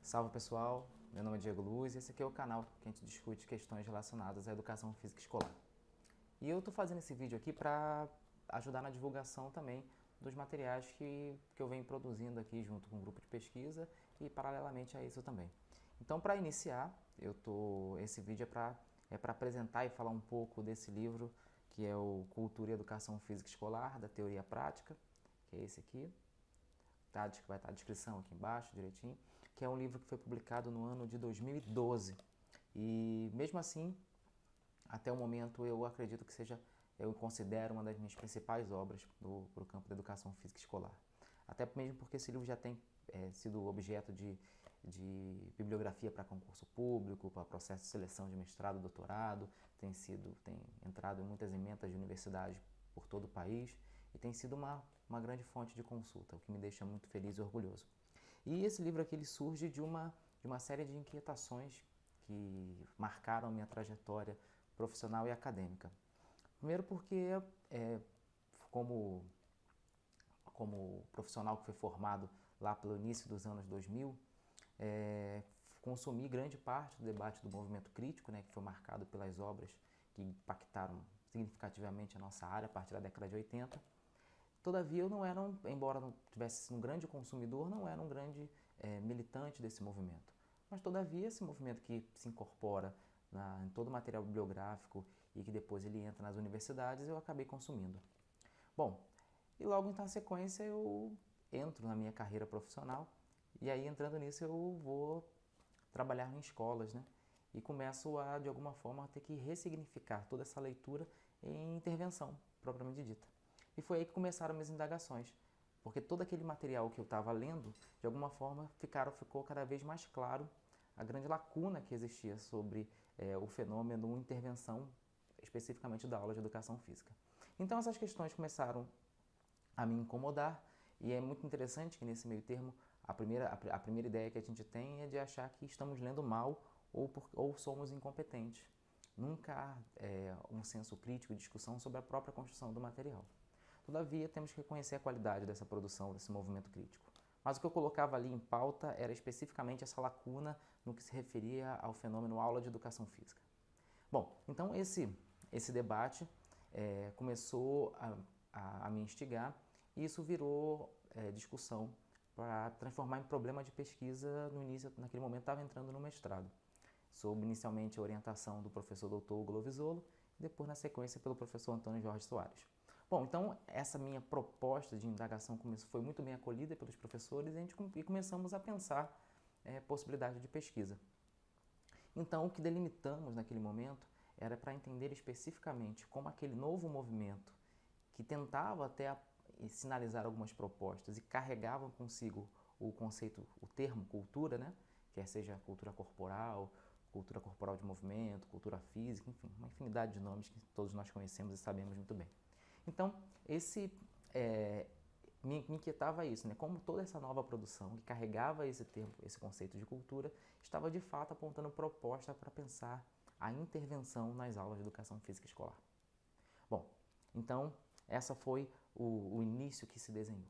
Salve pessoal, meu nome é Diego Luz e esse aqui é o canal que a gente discute questões relacionadas à educação física escolar. E eu estou fazendo esse vídeo aqui para ajudar na divulgação também dos materiais que eu venho produzindo aqui junto com um grupo de pesquisa e paralelamente a isso também. Então, para iniciar, esse vídeo é para apresentar e falar um pouco desse livro que é o Cultura e Educação Física Escolar, da Teoria Prática, que é esse aqui. Tá, que vai estar a descrição aqui embaixo direitinho, que é um livro que foi publicado no ano de 2012. E mesmo assim, até o momento eu acredito que eu considero uma das minhas principais obras para o campo da educação física escolar. Tem mesmo porque esse livro já tem sido objeto de bibliografia para concurso público, para processo de seleção de mestrado, doutorado, tem entrado em muitas ementas de universidades por todo o país e tem sido uma grande fonte de consulta, o que me deixa muito feliz e orgulhoso. E esse livro aqui ele surge de uma série de inquietações que marcaram minha trajetória profissional e acadêmica. Primeiro porque, como profissional que foi formado lá pelo início dos anos 2000, consumi grande parte do debate do movimento crítico, né, que foi marcado pelas obras que impactaram significativamente a nossa área a partir da década de 80. Todavia, eu não era, embora não tivesse sido um grande consumidor, não era um grande militante desse movimento. Mas, todavia, esse movimento que se incorpora em todo o material bibliográfico e que depois ele entra nas universidades, eu acabei consumindo. Bom, e logo na sequência eu entro na minha carreira profissional e aí entrando nisso eu vou trabalhar em escolas, né? E começo de alguma forma, a ter que ressignificar toda essa leitura em intervenção, propriamente dita. E foi aí que começaram minhas indagações, porque todo aquele material que eu estava lendo, de alguma forma, ficou cada vez mais claro a grande lacuna que existia sobre o fenômeno intervenção, especificamente da aula de educação física. Então essas questões começaram a me incomodar e é muito interessante que nesse meio termo a primeira ideia que a gente tem é de achar que estamos lendo mal ou somos incompetentes. Nunca há um senso crítico e discussão sobre a própria construção do material. Todavia, temos que reconhecer a qualidade dessa produção, desse movimento crítico. Mas o que eu colocava ali em pauta era especificamente essa lacuna no que se referia ao fenômeno aula de educação física. Bom, então esse debate começou a me instigar e isso virou discussão para transformar em problema de pesquisa no início, naquele momento estava entrando no mestrado, sob inicialmente a orientação do professor Dr. Hugo Lovisolo e depois na sequência pelo professor Antônio Jorge Soares. Bom, então essa minha proposta de indagação foi muito bem acolhida pelos professores e começamos a pensar possibilidade de pesquisa. Então o que delimitamos naquele momento era para entender especificamente como aquele novo movimento que tentava até sinalizar algumas propostas e carregava consigo o conceito, o termo cultura, né? Quer seja cultura corporal de movimento, cultura física, enfim, uma infinidade de nomes que todos nós conhecemos e sabemos muito bem. Então, me inquietava isso, né? Como toda essa nova produção que carregava esse termo, esse conceito de cultura, estava de fato apontando proposta para pensar a intervenção nas aulas de educação física escolar. Bom, então essa foi o início que se desenhou.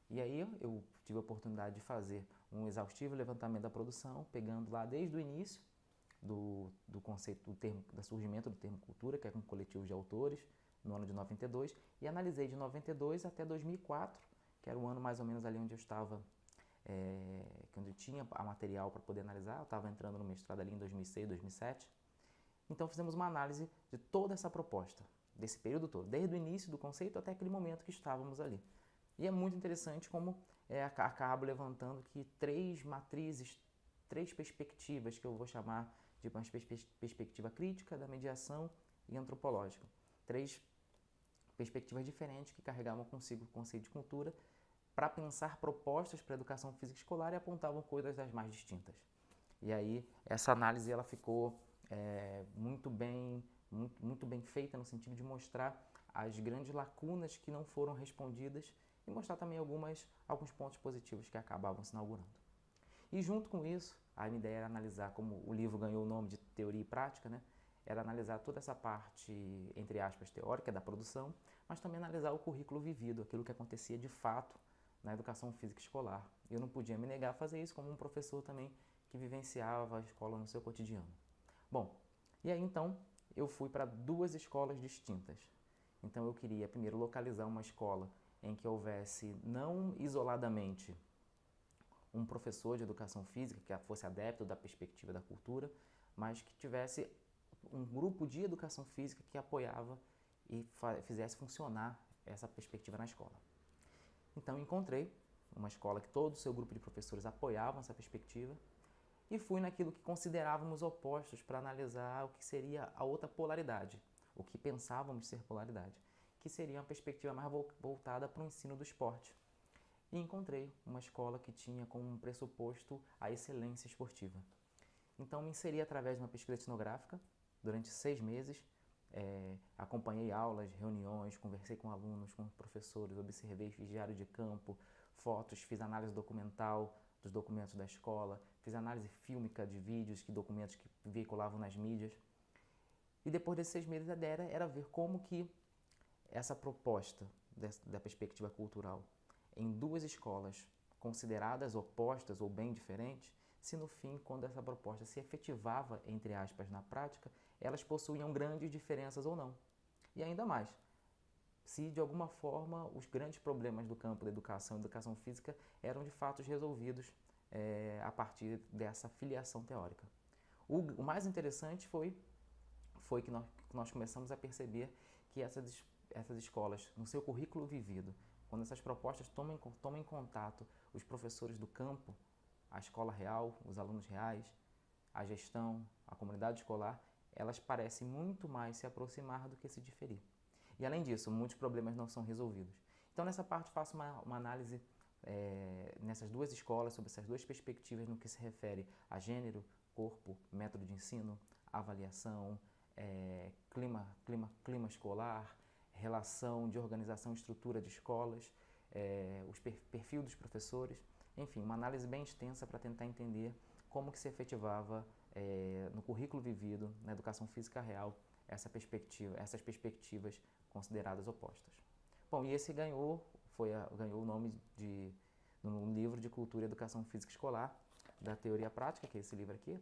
E aí eu tive a oportunidade de fazer um exaustivo levantamento da produção, pegando lá desde o início do conceito, do surgimento do termo cultura, que é um coletivo de autores, no ano de 92, e analisei de 92 até 2004, que era o ano mais ou menos ali onde eu estava, onde eu tinha a material para poder analisar, eu estava entrando no mestrado ali em 2006, 2007. Então fizemos uma análise de toda essa proposta, desse período todo, desde o início do conceito até aquele momento que estávamos ali. E é muito interessante como acabo levantando que três matrizes, três perspectivas que eu vou chamar de uma perspectiva crítica, da mediação e antropológica. Três perspectivas diferentes que carregavam consigo o conceito de cultura para pensar propostas para a educação física escolar e apontavam coisas das mais distintas. E aí essa análise ela ficou muito bem feita no sentido de mostrar as grandes lacunas que não foram respondidas e mostrar também alguns pontos positivos que acabavam se inaugurando. E junto com isso, a minha ideia era analisar, como o livro ganhou o nome de Teoria e Prática, né? Era analisar toda essa parte, entre aspas, teórica da produção, mas também analisar o currículo vivido, aquilo que acontecia de fato na educação física escolar. Eu não podia me negar a fazer isso como um professor também que vivenciava a escola no seu cotidiano. Bom, e aí então eu fui para 2 escolas distintas. Então eu queria primeiro localizar uma escola em que houvesse não isoladamente um professor de educação física que fosse adepto da perspectiva da cultura, mas que tivesse um grupo de educação física que apoiava e fizesse funcionar essa perspectiva na escola. Então encontrei uma escola que todo o seu grupo de professores apoiavam essa perspectiva e fui naquilo que considerávamos opostos para analisar o que seria a outra polaridade, o que pensávamos ser polaridade, que seria uma perspectiva mais voltada para o ensino do esporte. E encontrei uma escola que tinha como pressuposto a excelência esportiva. Então me inseri através de uma pesquisa etnográfica durante 6 meses, acompanhei aulas, reuniões, conversei com alunos, com professores, observei, fiz diário de campo, fotos, fiz análise documental dos documentos da escola, fiz análise fílmica de vídeos, documentos que veiculavam nas mídias. E depois desses 6 meses a ideia era ver como que essa proposta da perspectiva cultural em 2 escolas consideradas opostas ou bem diferentes, se no fim, quando essa proposta se efetivava, entre aspas, na prática, elas possuíam grandes diferenças ou não. E ainda mais, se de alguma forma os grandes problemas do campo da educação física, eram de fato resolvidos a partir dessa filiação teórica. O mais interessante foi que nós começamos a perceber que essas escolas, no seu currículo vivido, quando essas propostas tomam em contato os professores do campo, a escola real, os alunos reais, a gestão, a comunidade escolar, elas parecem muito mais se aproximar do que se diferir. E além disso, muitos problemas não são resolvidos. Então nessa parte faço uma análise nessas 2 escolas, sobre essas 2 perspectivas no que se refere a gênero, corpo, método de ensino, avaliação, clima escolar, relação de organização e estrutura de escolas, os perfil dos professores, enfim, uma análise bem extensa para tentar entender como que se efetivava no currículo vivido, na educação física real, essas perspectivas consideradas opostas. Bom, e esse ganhou o nome no livro de Cultura e Educação Física Escolar, da Teoria Prática, que é esse livro aqui,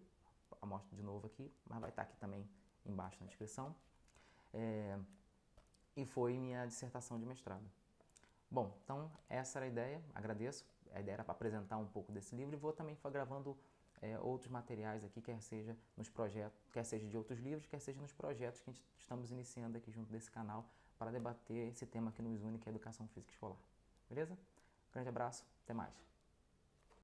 eu mostro de novo aqui, mas vai estar aqui também embaixo na descrição, e foi minha dissertação de mestrado. Bom, então essa era a ideia, agradeço, a ideia era para apresentar um pouco desse livro e vou também gravando outros materiais aqui, quer seja nos projetos, quer seja de outros livros, quer seja nos projetos que estamos iniciando aqui junto desse canal para debater esse tema que nos une, que é a educação física escolar. Beleza? Grande abraço, até mais.